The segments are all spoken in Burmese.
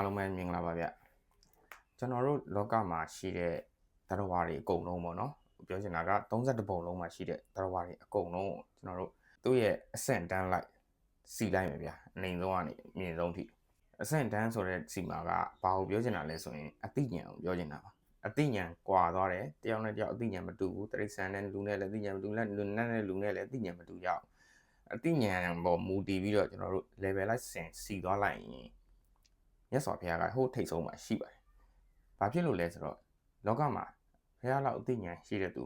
အားလုံးပဲမင်္ဂလာပါဗျကျွန်တော်တို့လောကမှာရှိတဲ့သတ္တဝါတွေအကုန်လုံးပေါ့နော်ပြောချင်တာက32ပုံလုံးမှာရှိတဲ့သတ္တဝါတွေအကုန်လုံးကိုကျွန်တော်တို့သူ့ရဲ့အဆင့်တန်းလိုက်စီလိုက်မယ်ဗျအနေဆုံးကနေအမြင့်ဆုံးထိအဆင့်တန်းဆိုတဲ့စီမှာကဘာကိုပြောချင်တာလဲဆိုရင်အသိဉာဏ်ကိုပြောချင်တာပါအသိဉာဏ်ကွာသွားတယ်တယောက်နဲ့တယောက်အသိဉာဏ်မတူဘူးတိရစ္ဆာန်နဲ့လူနဲ့လည်းအသိဉာဏ်မတူနဲ့လူနဲ့လူနဲ့လည်းအသိဉာဏ်မတူကြဘူးအသိဉာဏ်ပေါ်မူတည်ပြီးတော့ကျွန်တော်တို့ level လိုက်စီသွားလိုက်ရင်မြတ်စွာဘုရားကဟိုထိတ်ဆုံးမှာရှိပါတယ်။ဘာဖြစ်လို့လဲဆိုတော့လောကမှာဘုရားလောက်အသိဉာဏ်ရှိတဲ့သ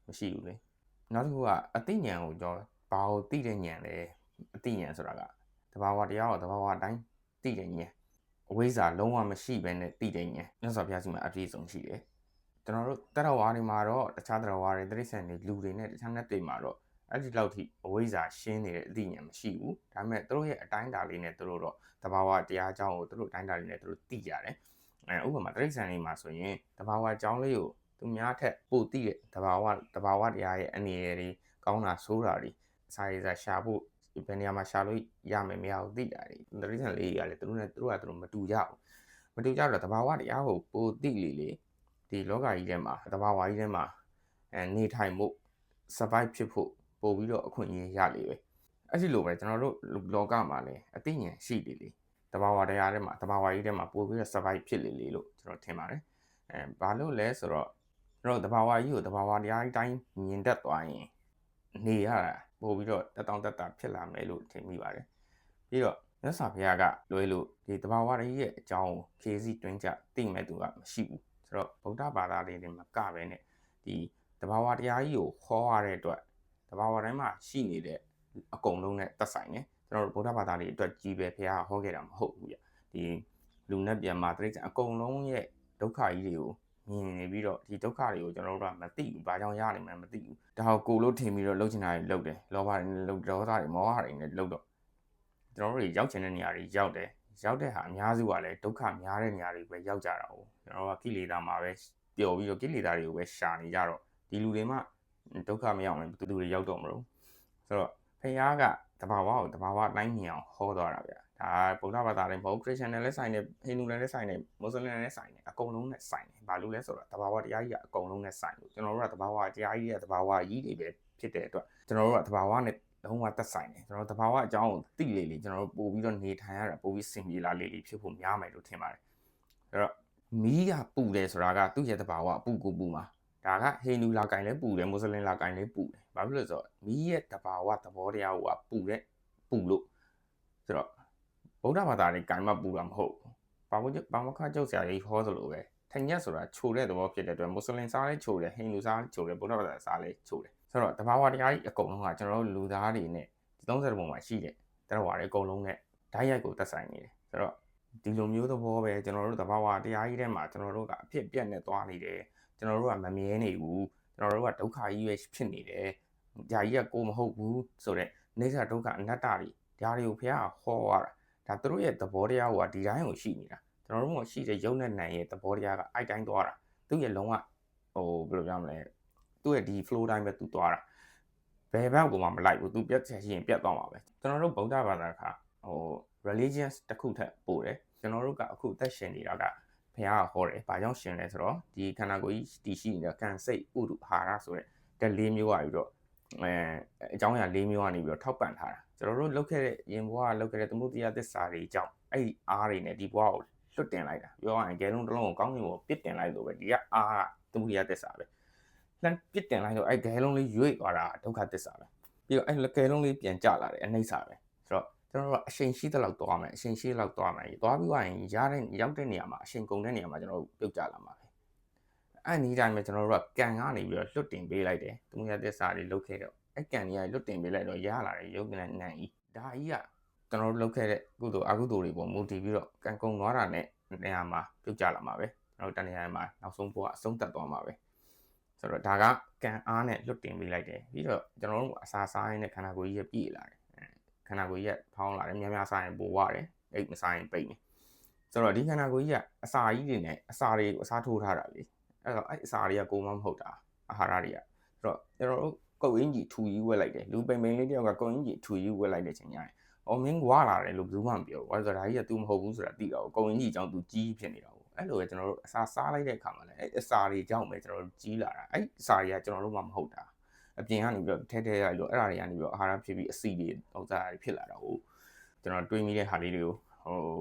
ူမရှိဘူးလေ။နောက်တစ်ခုကအသိဉာဏ်ကိုကြောဘာကိုသိတဲ့ဉာဏ်လဲအသိဉာဏ်ဆိုတာကတဘာဝတရားကိုတဘာဝအတိုင်းသိတဲ့ဉာဏ်အဝိဇ္ဇာလုံးဝမရှိဘဲနဲ့သိတဲ့ဉာဏ်မြတ်စွာဘုရားရှိမှအပြည့်စုံရှိတယ်။ကျွန်တော်တို့တရဝါတွေမှာတော့တခြားတရဝါတွေတိရစ္ဆာန်တွေလူတွေနဲ့တခြားနဲ့တွေမှာတော့အဲ့ဒီလောက်ထိအဝိဇ္ဇာရှင်းနေတဲ့အသိဉာဏ်မရှိဘူး။ဒါပေမဲ့သူတို့ရဲ့အတိုင်းအတာလေးနဲ့သူတို့တော့တဘာဝတရားအကြောင်းကိုသူတို့အတိုင်းအတာလေးနဲ့သူတို့သိကြတယ်။ဥပမာတိရစ္ဆာန်တွေမှာဆိုရင်တဘာဝအကြောင်းလေးကိုသူများထက်ပိုသိတဲ့တဘာဝတရားရဲ့အနေအထားတွေကောင်းတာဆိုးတာတွေစာရေးစာရှာဖို့ဘယ်နေရာမှာရှာလို့ရမယ်မရဘူးသိတာတွေတိရစ္ဆာန်လေးတွေကလည်းသူတို့မတူကြဘူး။မတူကြတော့တဘာဝတရားကိုပိုသိလေဒီလောကကြီးထဲမှာတဘာဝကြီးထဲမှာနေထိုင်ဖို့ survive ဖြစ်ဖို့ပို့ပြီးတော့အခွင့်အရေးရလေပဲအဲ့ဒီလိုပဲကျွန်တော်တို့လောကမှာလည်းအသိဉာဏ်ရှိလေတဘာဝတရားထဲမှာတဘာဝကြီးထဲမှာပို့ပြီးတော့ survive ဖြစ်လေလို့ကျွန်တော်ထင်ပါတယ်ဘာလို့လဲဆိုတော့ကျွန်တော်တဘာဝကြီးကိုတဘာဝတရားကြီးတိုင်းမြင်တတ်သွားရင်နေရတာပို့ပြီးတော့တက်တောင့်တက်တာဖြစ်လာမယ်လို့ထင်မိပါတယ်ပြီးတော့မြတ်စွာဘုရားကလွယ်လို့ဒီတဘာဝကြီးရဲ့အကြောင်းကိုဖြည့်ဆည်းတွင်းကြသိမဲ့သူကမရှိဘူးဆိုတော့ဗုဒ္ဓဘာသာတွေမှာကပဲနဲ့ဒီတဘာဝတရားကြီးကိုခေါ်ရတဲ့အတွက်တဘာဝတိုင်းမှာရှိနေတဲ့အကုန်လုံးနဲ့သက်ဆိုင်တယ်ကျွန်တော်တို့ဗုဒ္ဓဘာသာတွေအတွက်ကြီးပဲဘုရားဟောခဲ့တာမဟုတ်ဘူးဗျဒီလူနဲ့ပြန်မှာတိရစ္ဆာန်အကုန်လုံးရဲ့ဒုက္ခကြီးတွေကိုမြင်နေပြီးတော့ဒီဒုက္ခတွေကိုကျွန်တော်တို့ကမသိဘူးဘာကြောင့်ရနိုင်မှန်းမသိဘူးဒါကိုလို့ထင်ပြီးတော့လှုပ်ချင်တာတွေလှုပ်တယ်လောဘတွေနဲ့လှုပ်ဒေါသတွေမောဟတွေနဲ့လှုပ်တော့ကျွန်တော်တို့တွေရောက်ချင်တဲ့နေရာတွေရောက်တယ်ရောက်တဲ့ဟာအများစုကလည်းဒုက္ခများတဲ့နေရာတွေပဲရောက်ကြတာ哦ကျွန်တော်တို့ကကိလေသာမှာပဲပျော်ပြီးတော့ကိလေသာတွေကိုပဲရှာနေကြတော့ဒီလူတွေမှဒုက္ခမရောက်ရင်ဘယ်သူတွေရောက်တော့မလို့ဆိုတော့ဖခင်ကတဘာဝကိုတဘာဝအတိုင်းမြင်အောင်ဟောသွားတာဗျာဒါဗုဒ္ဓဘာသာတွေမဟုတ်ခရစ်ယာန်တွေလည်းဆိုင်တယ်ဟိန္ဒူတွေလည်းဆိုင်တယ်မွတ်စလင်တွေလည်းဆိုင်တယ်အကုန်လုံးနဲ့ဆိုင်တယ်ဘာလို့လဲဆိုတော့တဘာဝတရားကြီးကအကုန်လုံးနဲ့ဆိုင်လို့ကျွန်တော်တို့ကတဘာဝတရားကြီးရဲ့တဘာဝကြီးတွေပဲဖြစ်တဲ့အတွက်ကျွန်တော်တို့ကတဘာဝနဲ့လုံးဝသက်ဆိုင်တယ်ကျွန်တော်တဘာဝအကြောင်းကိုသိလေကျွန်တော်တို့ပို့ပြီးတော့နေထိုင်ရတာပို့ပြီးစင်ပြေလာလေဖြစ်ဖို့များမယ်လို့ထင်ပါတယ်အဲ့တော့မီးကပူတယ်ဆိုတာကသူ့ရဲ့တဘာဝအပူကိုပူမှာဒါကဟိန္ဒူလာကင်လည်းပူတယ်မွတ်စလင်လာကင်လည်းပူတယ်ဘာဖြစ်လို့လဲဆိုတော့မီးရဲ့တဘာဝသဘောတရားကပူလို့ဆိုတော့ဗုဒ္ဓဘာသာတွေကင်မပူတာမဟုတ်ဘူးဘာမခကျုပ်ဆရာကြီးဟောသလိုပဲထညက်ဆိုတာချိုတဲ့သဘောဖြစ်တဲ့အတွက်မွတ်စလင်စားလည်းချိုတယ်ဟိန္ဒူစားချိုတယ်ဗုဒ္ဓဘာသာစားလည်းချိုတယ်ဆိုတော့တဘာဝတရားကြီးအကုန်လုံးကကျွန်တော်တို့လူသားတွေနဲ့30ပုံမှာရှိတဲ့တရားဝါတွေအကုန်လုံးနဲ့ဓာတ်ရိုက်ကိုသက်ဆိုင်နေတယ်ဆိုတော့ဒီလိုမျိုးသဘောပဲကျွန်တော်တို့တဘာဝတရားကြီးထဲမှာကျွန်တော်တို့ကအဖြစ်ပြက်နဲ့သွားနေတယ်ကျွန်တော်တို့ကမမြဲနေဘူးကျွန်တော်တို့ကဒုက္ခကြီးပဲဖြစ်နေတယ်။ဒါကြီးကကိုမဟုတ်ဘူးဆိုတော့နေစာဒုက္ခအနတ္တတွေဒါတွေကိုဘုရားဟောရတာဒါသူတို့ရဲ့သဘောတရားကဒီတိုင်းကိုရှိနေတာကျွန်တော်တို့ကရှိတဲ့ယုံနဲ့နံရဲ့သဘောတရားကအိုက်တိုင်းသွားတာသူ့ရဲ့လုံးဝဘယ်လိုပြောမလဲသူ့ရဲ့ဒီ flow တိုင်းပဲသူသွားတာဘယ်ဘက်ကမှမလိုက်ဘူးသူပြတ်ချက်ရှိရင်ပြတ်သွားမှာပဲကျွန်တော်တို့ဗုဒ္ဓဘာသာကreligious တစ်ခုထက်ပိုတယ်ကျွန်တော်တို့ကအခုသက်ရှင်နေတာကဘုရားကဟောတယ်။ဘာကြောင့်ရှင်လဲဆိုတော့ဒီခန္ဓာကိုယ်ကြီးတည်ရှိနေတဲ့ကံစိတ်ဥဒုဟာရဆိုတဲ့တက်၄မျိုးอ่ะပြီးတော့အကြောင်းအရာ၄မျိုးကနေပြီးတော့ထောက်ပံ့ထားတာ။ကျွန်တော်တို့လုပ်ခဲ့တဲ့ယင်ဘဝကလုပ်ခဲ့တဲ့သမုဒိယသစ္စာတွေအကြောင်းအဲ့ဒီအားတွေနဲ့ဒီဘဝကိုလွတ်တင်လိုက်တာ။ပြောရရင်ဂဲလုံးတစ်လုံးကိုကောင်းကင်ဘဝပစ်တင်လိုက်လို့ပဲဒီကအားကသမုဒိယသစ္စာပဲ။လှမ်းပစ်တင်လိုက်တော့အဲ့ဂဲလုံးလေးရွေ့သွားတာဒုက္ခသစ္စာပဲ။ပြီးတော့အဲ့ဂဲလုံးလေးပြန်ကျလာတယ်အနိစ္စပဲ။ဆိုတော့ကျွန်တော်တို့ကအချိန်ရှိတဲ့လောက်သွားမယ်အချိန်ရှိလောက်သွားမယ်သွားပြီးရင်ရောက်တဲ့နေရာမှာအချိန်ကုန်တဲ့နေရာမှာကျွန်တော်တို့ပြုတ်ကျလာမှာပဲအဲ့ဒီတိုင်းပဲကျွန်တော်တို့ကကံကနေပြီးတော့လွတ်တင်ပေးလိုက်တယ်သူများသစ္စာတွေလုတ်ခဲ့တော့အဲ့ကံကြီးကလွတ်တင်ပေးလိုက်တော့ရလာတယ်ရုပ်နဲ့နံကြီးဒါကြီးကကျွန်တော်တို့လုတ်ခဲ့တဲ့ကုသိုလ်အကုသိုလ်တွေပေါ်မူတည်ပြီးတော့ကံကုန်သွားတာနဲ့နေရာမှာပြုတ်ကျလာမှာပဲကျွန်တော်တို့တနေရာမှာနောက်ဆုံးဘဝအဆုံးသတ်သွားမှာပဲဆိုတော့ဒါကကံအားနဲ့လွတ်တင်ပေးလိုက်တယ်ပြီးတော့ကျွန်တော်တို့အစာစားရင်းနဲ့ခန္ဓာကိုယ်ကြီးပြည့်လာတယ်ခန္ဓာကိုယ်ကြီးကဖောင်းလာတယ်များစားရင်ပိုဝရတယ်အိတ်မစားရင်ပိတ်နေဆိုတော့ဒီခန္ဓာကိုယ်ကြီးကအစာကြီးတွေနဲ့အစာတွေကိုအစားထိုးထားတာလေအဲ့တော့အဲ့အစာတွေကကိုယ်မှမဟုတ်တာအာဟာရတွေကဆိုတော့ကျွန်တော်တို့ကုတ်အင်းကြီးထူကြီးဝက်လိုက်တယ်လူပိန်ပိန်လေးတယောက်ကကုတ်အင်းကြီးထူကြီးဝက်လိုက်တဲ့ချိန်ကျရင် မင်းဝါလာတယ်လို့ဘယ်သူမှမပြောဘူး။ဘာလို့ဆိုတော့ဒါကြီးက तू မဟုတ်ဘူးဆိုတာသိတာကိုကုံကြီးအကြောင်း तू ကြီးဖြစ်နေတာကိုအဲ့လိုပဲကျွန်တော်တို့အစာစားလိုက်တဲ့အခါမှာလည်းအဲ့အစာတွေကြောင့်ပဲကျွန်တော်တို့ကြီးလာတာအဲ့အစာတွေကကျွန်တော်တို့မှမဟုတ်တာအပြင်ကနေပြီးတော့ထဲရလို့အဲ့ဒါတွေကနေပြီးတော့အာဟာရဖြစ်ပြီးအဆီတွေဥစ္စာတွေဖြစ်လာတာကိုကျွန်တော်တွေးမိတဲ့ဟာလေးတွေကို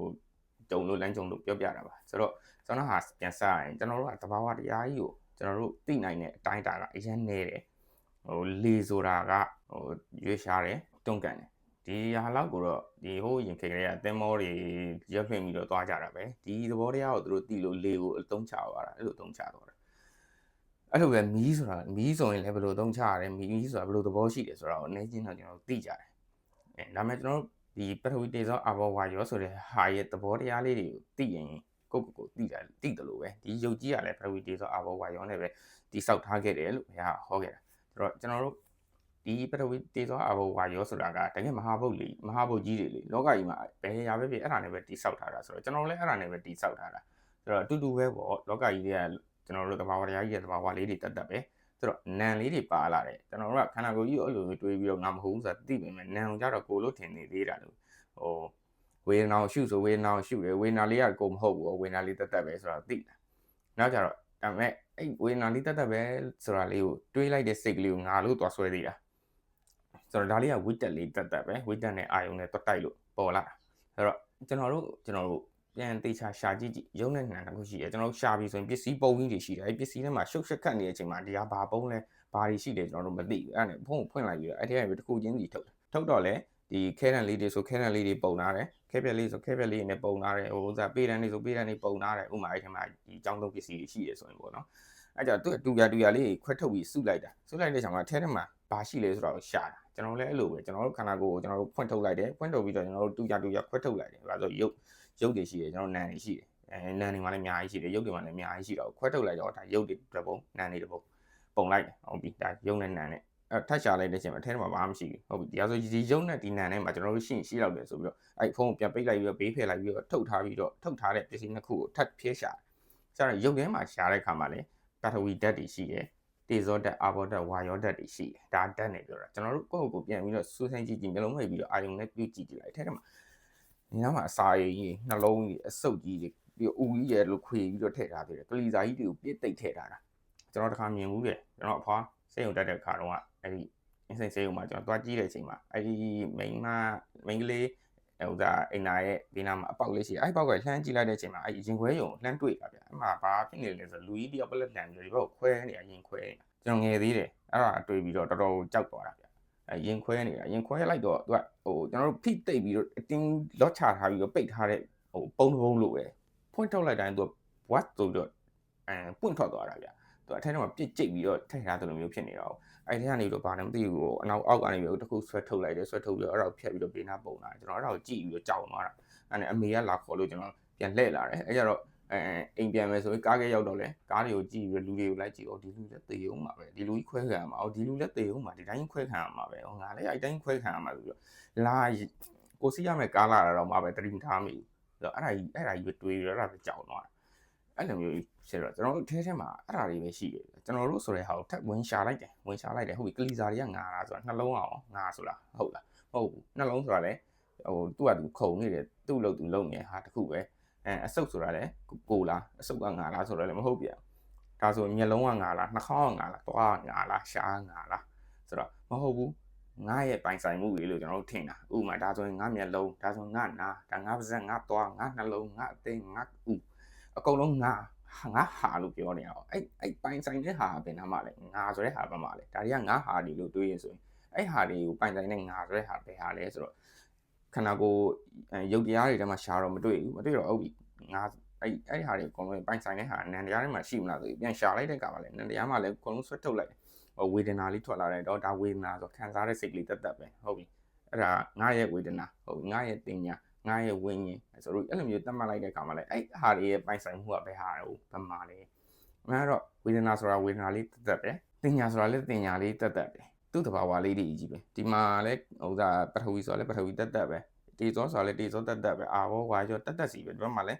ကြုံလို့လမ်းကြုံလို့ပြောပြတာပါဆိုတော့ကျွန်တော်ဟာပြန်စားရင်ကျွန်တော်တို့ကသဘာဝတရားကြီးကိုကျွန်တော်တို့သိနိုင်တဲ့အတိုင်းတာကအရင်နေတယ်လေဆိုတာကရွေးရှားတယ်တွန့်ကန်တယ်ဒီဟာလောက်ကိုတော့ဒီဟိုရင်ခေတ်ကလေးကသင်္ဘောတွေရက်ဖွင့်ပြီးတော့သွားကြတာပဲဒီသဘောတရားကိုသူတို့သိလို့လေကိုအသုံးချသွားတာအဲ့လိုအသုံးချသွားတာအဲ့လိုပဲမီးဆိုတာမီးဆိုရင်လည်းဘယ်လိုအသုံးချရတယ်မီးဆိုတာဘယ်လိုသဘောရှိတယ်ဆိုတာကိုအနေချင်းတော့ကျွန်တော်သိကြတယ်ဒါပေမဲ့ကျွန်တော်ဒီပထဝီတေဇောအာဘောဝါယောဆိုတဲ့ဟာရဲ့သဘောတရားလေးတွေကိုသိရင်ကိုသိတယ်လို့ပဲဒီယုတ်ကြီးကလည်းပထဝီတေဇောအာဘောဝါယောနဲ့ပဲတိဆောက်ထားခဲ့တယ်လို့ဘုရားဟောခဲ့တာဆိုတော့ကျွန်တော်တို့ဒီပထဝီတေဇောအာဘောဝါယောဆိုတာကတကယ်မဟာဗုဒ္ဓကြီးတွေလေလောကကြီးမှာဘယ်ရာပဲဖြစ်အဲ့ဒါနဲ့ပဲတိဆောက်ထားတာဆိုတော့ကျွန်တော်လည်းအဲ့ဒါနဲ့ပဲတိဆောက်ထားတာဆိုတော့အတူတူပဲပေါ့လောကကြီးတွေကကျွန်တော်တို့သဘာဝတရားကြီးရဲ့သဘာဝလေးတွေတတ်ပဲဆိုတော့နံလေးတွေပါလာတယ်ကျွန်တော်တို့ကခန္ဓာကိုယ်ကြီးကိုအဲ့လိုတွေးပြီးတော့ငါမဟုတ်ဘူးဆိုတာသိပေမဲ့နံကြတော့ကိုလို့ထင်နေသေးတာလို့ဝေဒနာကိုရှုဆိုဝေဒနာကိုရှုတယ်ဝေဒနာလေးကကိုမဟုတ်ဘူးဝေဒနာလေးတတ်ပဲဆိုတာသိတာနောက်ကြတော့ဒါပေမဲ့အဲ့ဝေဒနာလေးတတ်ပဲဆိုတာလေးကိုတွေးလိုက်တဲ့စိတ်ကလေးကိုငါလို့သွားဆွဲသေးတာဆိုတော့ဒါလေးကဝိတက်လေးတတ်ပဲဝိတက်နဲ့အာယုံနဲ့တွတ်တိုက်လို့ပေါ်လာတာဆိုတော့ကျွန်တော်တို့ပြန်တေချာရှာကြည့်ရုံနဲ့နှံတစ်ခုရှိတယ်ကျွန်တော်တို့ရှာပြီးဆိုရင်ပစ္စည်းပုံကြီးတွေရှိတယ်အဲ့ပစ္စည်းထဲမှာရှုပ်ရှက်ခတ်နေတဲ့အချိန်မှာဒီဟာဘာပုံလဲဘာတွေရှိတယ်ကျွန်တော်တို့မသိဘူးအဲ့ဒါနဲ့ဖုန်းကိုဖွင့်လိုက်ပြီးတော့အဲ့ဒီကနေတစ်ခုချင်းစီထုတ်တော့လေဒီခဲတန်လေးတွေဆိုခဲတန်လေးတွေပုံထားတယ်ခဲပြက်လေးဆိုခဲပြက်လေးနဲ့ပုံထားတယ်ဟိုဥစားပေးတန်းလေးဆိုပေးတန်းလေးပုံထားတယ်ဥမာအဲ့ထဲမှာဒီအကြောင်းသုံးပစ္စည်းတွေရှိတယ်ဆိုရင်ပေါ့နော်အဲ့ကြတော့တူရလေးခွဲထုတ်ပြီးစုလိုက်တဲ့အချိန်မှာထဲထဲမှာဘာရှိလဲဆိုတော့ရှာတာကျွန်တော်လည်းအဲ့လိုပဲကျွန်တော်တို့ခန္ဓာကိုယ်ကိုကျွန်တော်တို့ဖွင့်ထုတ်လိုက်တယ်ဖွင့်ထုတ်ပြီးတော့ကျွန်တော်တို့တူရခွဲထုတ်လိုက်တယ်ဒါဆိုရုပ်တွေရှိတယ်ကျွန်တော်နံတွေရှိတယ်နံတွေမှာလည်းအများကြီးရှိတယ်ရုပ်တွေမှာလည်းအများကြီးရှိတော့ခွဲထုတ်လိုက်တော့ဒါရုပ်တွေတစ်ပုံနံတွေတစ်ပုံပုံလိုက်တယ်ဟုတ်ပြီဒါရုပ်နဲ့နံနဲ့ထပ်ရှာလိုက်တဲ့အချိန်မှာအထဲမှာဘာမှမရှိဘူးဟုတ်ပြီဒါဆိုဒီရုပ်နဲ့ဒီနံနဲ့မှာကျွန်တော်တို့ရှိလောက်တယ်ဆိုပြီးတော့အဲ့ဖုန်းကိုပြန်ပိတ်လိုက်ပြီးတော့ဘေးဖယ်လိုက်ပြီးတော့ထုတ်ထားတဲ့ပစ္စည်းနှစ်ခုကိုထပ်ဖြဲရှာဆိုတော့ရုပ်ထဲမှာရှာတဲ့အခါမှာလည်းပထဝီဓာတ်တွေရှိတယ်တေဇောဓာတ်အာဘောဓာတ်ဝါယောဓာတ်တွေရှိတယ်ဒါဓာတ်နဲ့ပြောတာကျွန်တော်တို့ကိုယ့်ကိုပြန်ပြီးတော့စူးစမ်းကြည့်မျိုးလုံးမိတ်ပြီးတော့အာယုံနဲ့ပြုကြည့်လိုက်ထဲမှာဒီနောက်မှာအစာရည်ကြီးနှလုံးကြီးအဆုပ်ကြီးတွေပြီးအူကြီးရဲ့လို့ခွေပြီးတော့ထည့်ထားသေးတယ်ကလီစာကြီးတွေကိုပြစ်သိပ်ထည့်ထားတာကျွန်တော်တခါမြင်ဘူးတယ်ကျွန်တော်အဖွားစိတ်ုံတက်တဲ့ခါတော့အဲ့ဒီအင်းစိတ်စိတ်ုံမှာကျွန်တော်တွားကြည့်တဲ့အချိန်မှာအဲ့ဒီမိန်းကလေးဟိုဒါအိမ်နာရဲ့ဒီနားမှာအပေါက်လေးရှိအဲ့ပေါက်ကလှမ်းကြည့်လိုက်တဲ့အချိန်မှာအဲ့ရင်ခွဲယုံလှမ်းတွေ့တာဗျအဲ့မှာဘာဖြစ်နေလဲဆိုလူကြီးတယောက်ပလက်တန်ပြီးဒီဘက်ကိုခွဲနေတာရင်ခွဲနေတာကျွန်တော်ငယ်သေးတယ်အဲ့ဒါတွေ့ပြီးတော့တော်တော်ကြောက်သွားတာဗျရင်ခွဲနေတာရင်ခွဲလိုက်တော့သူကကျွန်တော်တို့ဖိတိတ်ပြီးတော့အတင်းလော့ချထားပြီးတော့ပိတ်ထားတဲ့ပုံလို့ပဲဖွင့်ထုတ်လိုက်တိုင်းသူက what ဆိုပြီးတော့ပွင့်ထွက်သွားတာဗျသူအထက်ထဲမှာပြစ်ကျိတ်ပြီးတော့ထည့်ထားသလိုမျိုးဖြစ်နေတော့အဲ့ဒီကနေပြီးတော့ဘာလဲမသိဘူးအနောက်အောက်ကနေပြီးတော့တစ်ခုဆွဲထုတ်လိုက်တယ်ဆွဲထုတ်ပြီးတော့အဲ့ဒါကိုဖြတ်ပြီးတော့ဘေးနားပုံလာကျွန်တော်အဲ့ဒါကိုကြည့်ပြီးတော့ကြောက်သွားတာအဲ့နဲ့အမေကလာခေါ်လို့ကျွန်တော်ပြန်လှည့်လာတယ်အဲ့ကြတော့အိမ်ပြန်မယ်ဆိုရင်ကားကရောက်တော့လေကားတွေကိုကြည့်ပြီးလူတွေကိုလိုက်ကြည့်ဒီလူလက်သေးအောင်ပါပဲဒီလူကြီးခွဲခံရမှာဒီလူလက်သေးအောင်ပါဒီတိုင်းခွဲခံရမှာပဲငါလည်းအဲ့တိုင်းခွဲခံရမှာဆိုပြီးတော့လာကိုစီးရမယ်ကားလာတော့မှပဲတတိမထားမိဘူးဆိုတော့အဲ့ဒါကြီးပဲတွေးပြီးတော့အဲ့ဒါပဲကြောက်သွားတာအဲ့လိုမျိုးဖြစ်တော့ကျွန်တော်တို့ထဲမှာအဲ့ဒါတွေပဲရှိတယ်ကျွန်တော်တို့ဆိုတဲ့ဟာကိုထပ်ဝင်ရှာလိုက်တယ်ဟုတ်ပြီကလီစာတွေကငါလားဆိုတာနှလုံးအောင်ငါဆိုလားဟုတ်လားဟုတ်ဘူးနှလုံးဆိုတာလေသူ့ကသူခုံနေတယ်သူ့လို့သူလုံနေဟာတခုပဲအဆုပ်ဆိုတာလေကိုလားအဆုပ်ကငါလားဆိုတော့လည်းမဟုတ်ပြန်ဒါဆိုမျက်လုံးကငါလားနှာခေါင်းကငါလားသွားငါလားရှားငါလားဆိုတော့မဟုတ်ဘူးငါရဲ့ပိုင်ဆိုင်မှုတွေလို့ကျွန်တော်တို့ထင်တာဥပမာဒါဆိုရင်ငါမျက်လုံးဒါဆိုငါနာဒါငါပါးစပ်ငါသွားငါနှလုံးငါအသိငါဥအကုန်လုံးငါဟာလို့ပြောနေအောင်အဲ့ပိုင်ဆိုင်တဲ့ဟာဘယ်နာမှလဲငါဆိုတဲ့ဟာဘာမှလဲဒါတွေကငါဟာဒီလို့တွေးရင်ဆိုရင်အဲ့ဟာတွေကိုပိုင်ဆိုင်တဲ့ငါဆိုတဲ့ဟာဘယ်ဟာလဲဆိုတော့ခန္ဓာကိုယ်ရုပ်တရားတွေထဲမှာရှားတော့မတွေ့ဘူးမတွေ့တော့ဟုတ်ပြီငါအဲ့ဟာတွေအကုန်လုံးပိုင်ဆိုင်တဲ့ဟာနံတရားတွေမှာရှိမလားဆိုပြီးပြန်ရှာလိုက်တဲ့အခါမှာလဲနံတရားမှာလဲအကုန်လုံးဆွဲထုတ်လိုက်ဝေဒနာလေးထွက်လာတယ်တော့ဒါဝေဒနာဆိုခံစားတဲ့စိတ်ကလေးတက်ပဲဟုတ်ပြီအဲ့ဒါငါရဲ့ဝေဒနာဟုတ်ငါရဲ့တင်ညာငါရဲ့ဝိညာဉ်ဆိုတော့အဲ့လိုမျိုးတတ်မှတ်လိုက်တဲ့အခါမှာလဲအဲ့ဟာတွေရဲ့ပိုင်ဆိုင်မှုကဘယ်ဟာလဲဘယ်မှာလဲအဲ့တော့ဝေဒနာဆိုတာဝေဒနာလေးတက်ပဲတင်ညာဆိုတာလည်းတင်ညာလေးတက်ပဲသူ့တဘာဝလေးတွေကြီးပဲဒီမှာလဲဟိုဒါပထဝီဆိုတာလဲပထဝီတက်ပဲတေဇောဆိုတာလဲတေဇောတက်ပဲအာဘောဝါယောတက်စီပဲဒီဘက်မှာလဲ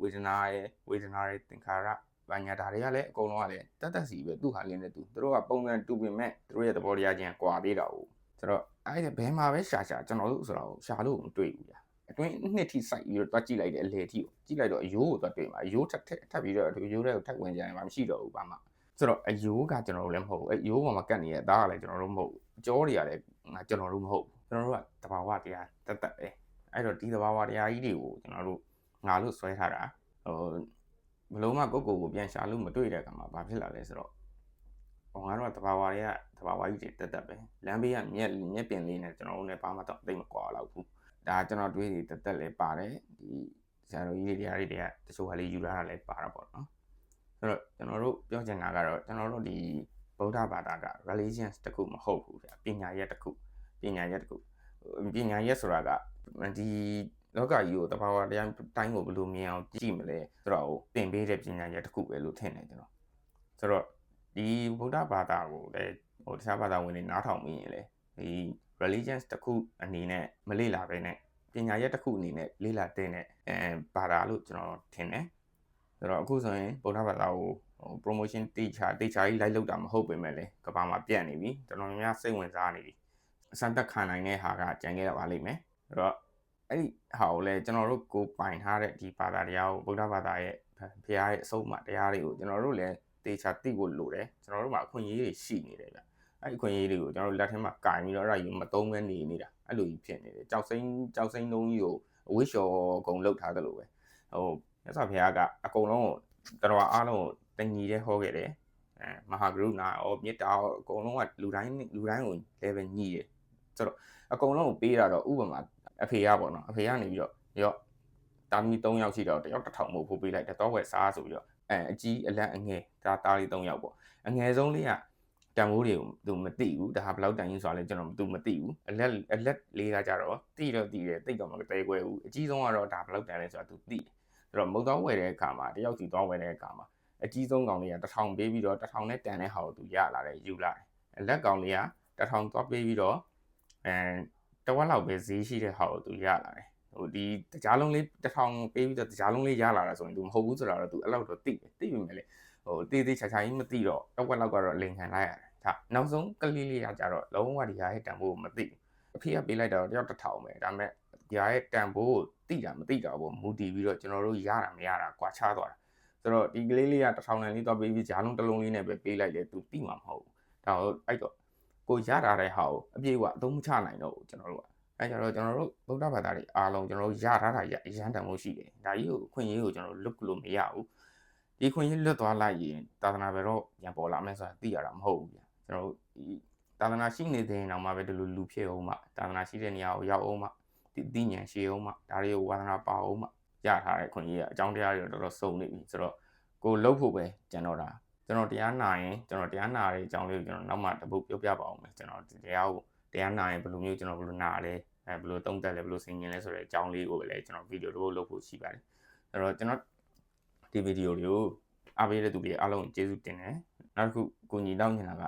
ဝေဒနာရဲ့သင်္ခါရဘာညာဒါတွေကလည်းအကုန်လုံးကလည်းတက်စီပဲသူ့ဟာလင်းနဲ့သူတို့ကပုံစံတူပင်မဲ့သူတို့ရဲ့သဘောတရားချင်းကွာသေးတာဟုတ်ဆိုတော့ အဲ့ဒါဘယ်မှာပဲရှာကျွန်တော်တို့ဆိုတော့ရှာလို့မတွေ့ဘူးဗျာအတွင်းနှစ်ထိစိုက်ပြီးတော့တွားကြည့်လိုက်တယ်အလေထိကိုကြည့်လိုက်တော့အယိုးကိုတွားတွေ့မှာအယိုးထပ်ပြီးတော့အယိုးတွေကိုထပ်ဝင်ကြရင်မရှိတော့ဘူးဘာမှဆိုတော့အယိုးကကျွန်တော်တို့လည်းမဟုတ်ဘူးအယိုးပေါ်မှာကတ်နေတဲ့အသားကလည်းကျွန်တော်တို့မဟုတ်ဘူးကြောတွေကလည်းကျွန်တော်တို့မဟုတ်ဘူးကျွန်တော်တို့ကတဘာဝတရားတက်ပဲအဲ့တော့ဒီတဘာဝတရားကြီးတွေကိုကျွန်တော်တို့ငါလို့ဆွဲထားတာဘလုံးမကိုပြန်ရှာလို့မတွေ့တဲ့အခါမှာဘာဖြစ်လာလဲဆိုတော့ငါတို့ကတဘာဝတွေကတဘာဝကြီးတွေတက်ပဲလမ်းဘေးကမျက်ပင်လေးနဲ့ကျွန်တော်တို့လည်းဘာမှတော့သိမကွာတော့ဘူးဒါကျွန်တော်တွေးတွေတက်လည်းပါတယ်ဒီဆရာတော်ကြီးတွေတရားတွေကတချို့ဟာလေးယူထားတာလည်းပါတာပေါ့နော်ဆိုတော့ကျွန်တော်တို့ပြောချင်တာကတော့ကျွန်တော်တို့ဒီဗုဒ္ဓဘာသာက religions တခုမဟုတ်ဘူးဗျပညာရက်တခုပညာရက်ဆိုတာကဒီလောကကြီးကိုတဘာဝတရားတိုင်းကိုဘယ်လိုမြင်အောင်ကြည့်မလဲဆိုတော့သင်ပေးတဲ့ပညာရက်တခုပဲလို့ထင်တယ်ကျွန်တော်ဆိုတော့ဒီဗုဒ္ဓဘာသာကိုလည်းတခြားဘာသာဝင်တွေနားထောင်ပြီးရင်လေဒီ religions တခုအနေနဲ့မလေ့လာပဲနဲ့ပညာရက်တခုအနေနဲ့လေ့လာတဲ့ဘာသာလို့ကျွန်တော်ထင်တယ်ဆိုတော့အခုဆိုရင်ဗုဒ္ဓဘာသာကိုpromotion တေချာကြီးလိုက်လုပ်တာမဟုတ်ပေမဲ့လေကဘာမှာပြတ်နေပြီတော်တော်များစိတ်ဝင်စားနေပြီအစမ်းတက်ခံနိုင်တဲ့ဟာကကြံခဲ့ရပါလိမ့်မယ်ဆိုတော့အဲ့ဒီဟာကိုလည်းကျွန်တော်တို့ကိုပိုင်ထားတဲ့ဒီဘာသာတရားကိုဗုဒ္ဓဘာသာရဲ့ဘုရားရဲ့အဆုံးအမတရားတွေကိုကျွန်တော်တို့လည်းတေချာသိဖို့လိုတယ်ကျွန်တော်တို့မှာအခွင့်အရေးတွေရှိနေတယ်ဗျအဲ့ဒီအခွင့်အရေးတွေကိုကျွန်တော်တို့လက်ထဲမှာကင်ပြီးတော့အဲ့ဒါကြီးမသုံးဘဲနေတာအဲ့လိုကြီးဖြစ်နေတယ်ကြောက်စိမ့်လုံးကြီးကိုအဝိရှော်ကုံလောက်ထားတယ်လို့ပဲမြတ်စွာဘုရားကအကုန်လုံးကိုတော်အားလုံးကိုတညီတဲ့ဟောခဲ့တယ်မဟာကရုဏာရောမေတ္တာရောအကုန်လုံးကလူတိုင်းကိုလည်းပဲညီတယ်ဆိုတော့အကုန်လုံးကိုပေးတာတော့ဥပမာအဖေကပေါ့နော်အဖေကနေပြီးတော့ရော့တာမီ3ယောက်ရှိတော့တယောက်1000မို့ဖိုးပေးလိုက်တော့ဝက်စားဆိုပြီးတော့အကြီးအလတ်အငယ်တားလေး3ယောက်ပေါ့အငယ်ဆုံးလေးကတန်ဖိုးတွေကိုသူမသိဘူးဒါဟာဘယ်လောက်တန်ကြီးဆိုတာလဲကျွန်တော်သူမသိဘူးအလက်လေးကကြတော့သိတယ်သိတော့မတဲကွဲဘူးအကြီးဆုံးကတော့ဒါဘယ်လောက်တန်လဲဆိုတာသူသိတယ်ဆိုတော့မုတ်သောဝယ်တဲ့အခါမှာတယောက်စီသွားဝယ်တဲ့အခါမှာအကြီးဆုံးကောင်လေးက1000ပေးပြီးတော့1000နဲ့တန်တဲ့ဟာကိုသူရလာတယ်ယူလာတယ်အလက်ကောင်လေးက1000သွားပေးပြီးတော့တဝက်လောက်ပဲဈေးရှိတဲ့ဟာကိုသူရလာတယ်ဒီတကြားလုံးလေး1000ပေးပြီးတော့တကြားလုံးလေးရလာတာဆိုရင်သူမဟုတ်ဘူးဆိုတော့သူအဲ့လောက်တော့သိပြီမဲ့လေတေးချာကြီးမသိတော့တဝက်လောက်ကတော့လိန်ခံလိုက်ရတယ်ဒါနောက်ဆုံးကလေးလေးကကြတော့လုံးဝဒီဟာရဲ့တန်ဖိုးကိုမသိဘူးအဖေကပေးလိုက်တော့တယောက်1000ပဲဒါပေမဲ့ဒီဟာရဲ့တန်ဖိုးကိုသိတာမသိတာပေါ့မူတည်ပြီးတော့ကျွန်တော်တို့ရတာမရတာကွာခြားသွားတာဆိုတော့ဒီကလေးလေးက1000နဲ့လေးတော့ပေးပြီးဂျားလုံးတစ်လုံးလေးနဲ့ပဲပေးလိုက်တယ်သူသိမှာမဟုတ်ဘူးဒါအဲ့တော့ကိုရတာတဲ့ဟာကိုအပြည့်ကအသုံးမချနိုင်တော့ဘူးကျွန်တော်တို့ကအဲ့ကြတော့ကျွန်တော်တို့ဗုဒ္ဓဘာသာတွေအားလုံးကျွန်တော်တို့ရထားတာအရန်တန်ဖို့ရှိတယ်ဒါကြီးကိုခွင့်ရေးကိုကျွန်တော်တို့လွတ်လို့မရဘူးဒီခွင့်ရေးလွတ်သွားလိုက်ရင်သာသနာပဲတော့ပြန်ပေါ်လာမယ်ဆိုတာသိရတာမဟုတ်ဘူးဗျာကျွန်တော်တို့ဒီသာသနာရှိနေတဲ့နောက်မှပဲဒီလိုလူဖြစ်အောင်မှသာသနာရှိတဲ့နေရာကိုရောက်အောင်မှဒီသိဉာဏ်ရှိအောင်မှဒါတွေကိုဝါသနာပါအောင်မှရထားတဲ့ခွင့်ရေးကအကြောင်းတရားတွေတော်တော်စုံနေပြီဆိုတော့ကိုလှုပ်ဖို့ပဲကြံတော့တာကျွန်တော်တရားနာရင်ကျွန်တော်တရားနာတဲ့အကြောင်းလေးကိုကျွန်တော်နောက်မှတပုတ်ပြောပြပါအောင်မယ်ကျွန်တော်တရားနာရင်ဘယ်လိုမျိုးကျွန်တော်ဘယ်လိုနာလဲဘယ်လိုတုံးတက်လဲဘယ်လိုဆင်ခြင်လဲဆိုတဲ့အကြောင်းလေးကိုလည်းကျွန်တော်ဗီဒီယိုတစ်ပုတ်လုပ်ဖို့ရှိပါတယ်အဲ့တော့ကျွန်တော်ဒီဗီဒီယိုတွေကိုအားပေးတဲ့သူတွေအားလုံးကျေးဇူးတင်တယ်နောက်တစ်ခုကိုညီတောင်းနေတာက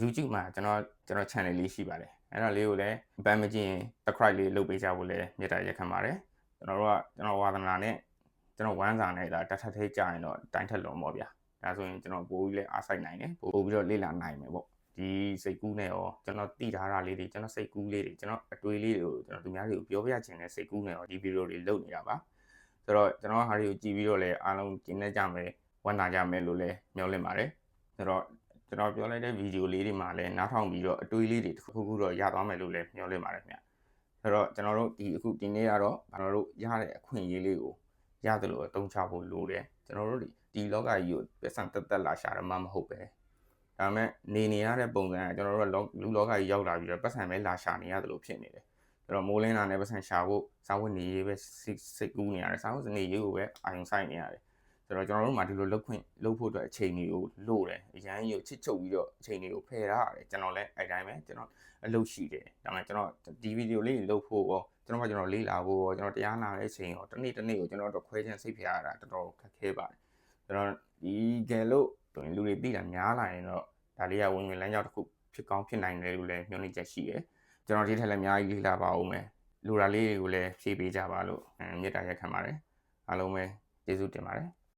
YouTube မှာကျွန်တော် channel လေးရှိပါတယ်အဲ့ဒါလေးကိုလည်းဘန်မကြည့်ရင် subscribe လေးလုပ်ပေးကြဖို့လည်းမြတ်တာရက်ခံပါတယ်ကျွန်တော်ဝါသနာနဲ့ကျွန်တော်ဝမ်းစာနဲ့ဒါတထထဲကြာရင်တော့တိုင်းထက်လုံးပေါ့ဗျာဒါဆိုရင်ကျွန်တော်ပို့ပြီးလဲအားဆိုင်နိုင်တယ်ပို့ပြီးတော့လေ့လာနိုင်မယ်ပေါ့ဒီစိတ်ကူးနဲ့ရောကျွန်တော်တည်ထားတာလေးတွေကျွန်တော်စိတ်ကူးလေးတွေကျွန်တော်အတွေးလေးတွေကိုကျွန်တော်သူများတွေကိုပြောပြချင်တဲ့စိတ်ကူးနဲ့ရောဒီဗီဒီယိုတွေလုပ်နေတာပါဆိုတော့ကျွန်တော်ဟာတွေကိုကြည့်ပြီးတော့လဲအားလုံးကျင်းနေကြမယ်ဝမ်းသာကြမယ်လို့လဲမျှော်လင့်ပါတယ်ဆိုတော့ကျွန်တော်ပြောလိုက်တဲ့ဗီဒီယိုလေးတွေမှာလဲနားထောင်ပြီးတော့အတွေးလေးတွေတစ်ခုခုတော့ရသွားမယ်လို့လဲမျှော်လင့်ပါတယ်ခင်ဗျဆိုတော့ကျွန်တော်တို့ဒီနေ့ကတော့ကျွန်တော်တို့ရတဲ့အခွင့်အရေးလေးကိုရတယ်လို့အသုံးချဖို့လိုတယ်ကျွန်တော်တို့ဒီလောကကြီးကိုပတ်စံတက်လာရှာရမှာမဟုတ်ပဲဒါပေမဲ့နေရတဲ့ပုံစံကကျွန်တော်တို့လူလောကကြီးရောက်လာပြီးတော့ပတ်စံပဲလာရှာနေရတယ်လို့ဖြစ်နေတယ်ဆိုတော့မိုးလင်းလာနဲ့ပတ်စံရှာဖို့စာဝတ်နေရေးပဲစိတ်ကူးနေရတယ်စာဝတ်နေရေးကိုပဲအာရုံစိုက်နေရတယ်ဆိုတော့ကျွန်တော်တို့မှဒီလိုလုပ်ဖို့အတွက်အချိန်တွေကိုလိုတယ်အရန်ကြီးကိုချစ်ချုပ်ပြီးတော့အချိန်တွေကိုဖယ်ထားရတယ်ကျွန်တော်လည်းအဲ့တိုင်းပဲကျွန်တော်အလုပ်ရှိတယ်ဒါပေမဲ့ကျွန်တော်ဒီဗီဒီယိုလေးလုပ်ဖို့ရောကျွန်တော်လေ့လာဖို့ရောကျွန်တော်တရားနာတဲ့အချိန်ရောတစ်နေ့ကိုကျွန်တော်တော့ခွဲချင်စိတ်ဖျားရတာတော်တော်ခက်ခဲပါတယ်ကျွန်တော်ဒီကဲလို့ဆိုရင်လူတွေသိတာများလာရင်တော့ဒါလေးကဝင်လမ်းကြောင်းတစ်ခုဖြစ်ကောင်းဖြစ်နိုင်တယ်လို့လည်းမျှော်လင့်ချက်ရှိတယ်ကျွန်တော်ဒီထက်လည်းအများကြီးလေ့လာပါဦးမယ်လူရာလေးတွေကိုလည်းဖြည့်ပေးကြပါလို့မေတ္တာရက်ခံပါတယ်အားလုံးပဲကျေးဇူးတင်ပါတယ်